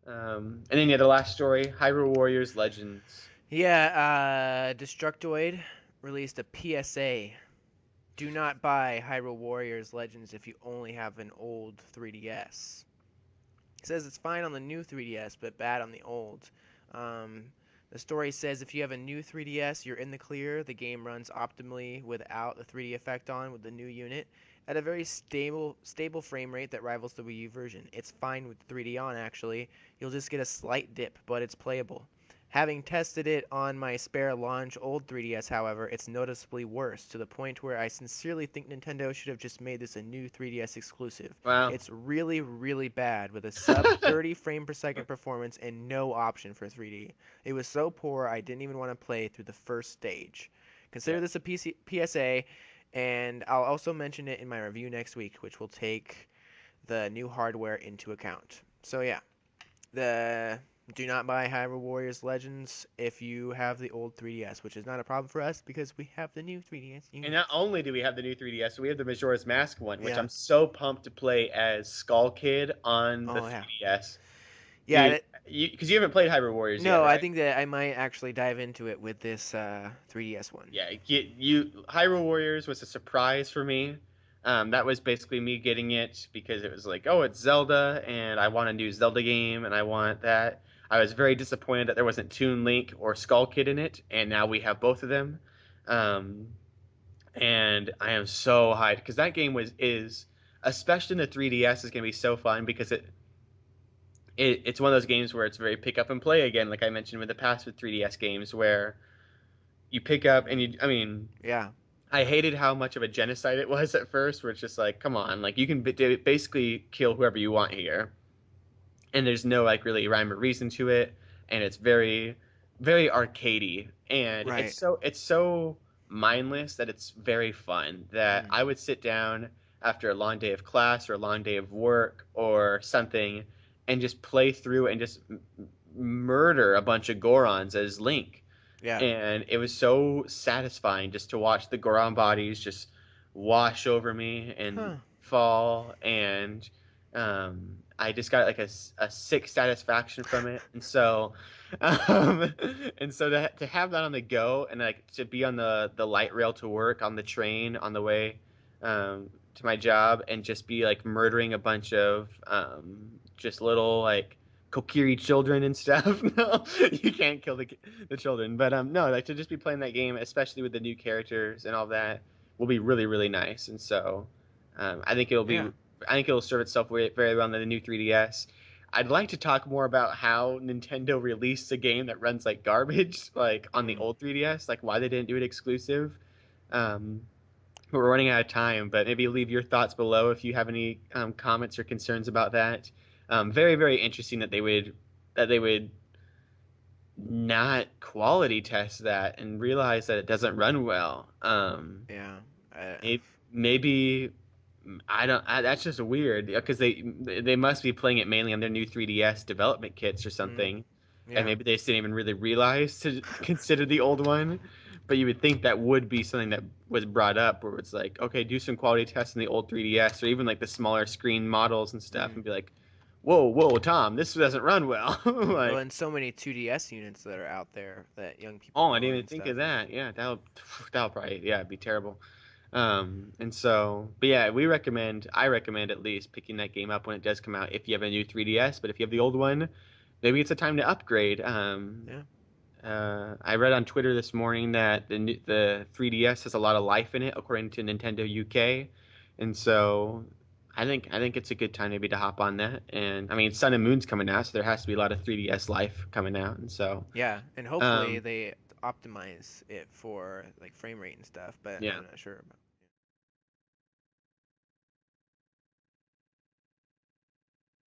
And then yeah, the last story, Hyrule Warriors Legends. Yeah, Destructoid released a PSA. Do not buy Hyrule Warriors Legends if you only have an old 3DS. It says it's fine on the new 3DS, but bad on the old. Um, the story says if you have a new 3DS, you're in the clear. The game runs optimally without the 3D effect on with the new unit at a very stable frame rate that rivals the Wii U version. It's fine with 3D on actually. You'll just get a slight dip, but it's playable. Having tested it on my spare launch old 3DS, however, it's noticeably worse, to the point where I sincerely think Nintendo should have just made this a new 3DS exclusive. Wow. It's really, really bad with a sub 30 frame per second performance and no option for 3D. It was so poor I didn't even want to play through the first stage. Yeah. Consider this a PSA, and I'll also mention it in my review next week, which will take the new hardware into account. So yeah, the do not buy Hyrule Warriors Legends if you have the old 3DS, which is not a problem for us because we have the new 3DS And not units. only do we have the new 3DS, we have the Majora's Mask one, which Yeah. I'm so pumped to play as Skull Kid on the Oh yeah. 3DS. Yeah. Dude, because you haven't played Hyrule Warriors yet, No, I right? think that I might actually dive into it with this 3DS one. Yeah, Hyrule Warriors was a surprise for me. That was basically me getting it because it was like, oh, it's Zelda, and I want a new Zelda game, and I want that. I was very disappointed that there wasn't Toon Link or Skull Kid in it, and now we have both of them. Um, and I am so hyped because that game is especially in the 3DS is gonna be so fun because it's one of those games where it's very pick up and play again, like I mentioned with the past with 3DS games where you pick up and I mean Yeah. I hated how much of a genocide it was at first, where it's just like, come on, like you can basically kill whoever you want here, and there's no like really rhyme or reason to it, and it's very arcadey, and Right. it's so mindless that it's very fun. That Mm. I would sit down after a long day of class or a long day of work or something, and just play through and just murder a bunch of Gorons as Link, Yeah. and it was so satisfying just to watch the Goron bodies just wash over me and Huh. fall, and I just got like a sick satisfaction from it, um, and so to have that on the go and like to be on the light rail to work on the train on the way to my job and just be like murdering a bunch of just little like Kokiri children and stuff. No, you can't kill the children, but no, like to just be playing that game, especially with the new characters and all that, will be really really nice. And so I think Yeah. I think it'll serve itself very well on the new 3DS. I'd like to talk more about how Nintendo released a game that runs like garbage, like on the Mm. old 3DS, like why they didn't do it exclusive. Um, but we're running out of time. But maybe leave your thoughts below if you have any comments or concerns about that. Very very interesting that they would not quality test that and realize that it doesn't run well. Yeah. Uh, It maybe I don't. That's just weird because they must be playing it mainly on their new 3DS development kits or mm. something, and Yeah. maybe they just didn't even really realize to consider the old one. But you would think that would be something that was brought up, where it's like, okay, do some quality tests in the old 3DS or even like the smaller screen models and stuff, Mm. and be like, whoa, Tom, this doesn't run well. Well, Like, and so many 2DS units that are out there that young people oh, I didn't own even and think stuff. of that. Yeah, that'll probably be terrible. And so, but yeah, I recommend at least picking that game up when it does come out if you have a new 3DS. But if you have the old one, maybe it's a time to upgrade. Yeah. I read on Twitter this morning that the 3DS has a lot of life in it, according to Nintendo UK, and so I think it's a good time maybe to hop on that. And I mean, Sun and Moon's coming out, so there has to be a lot of 3DS life coming out, and so Yeah. And hopefully um, they optimize it for like frame rate and stuff, but yeah. I'm not sure about.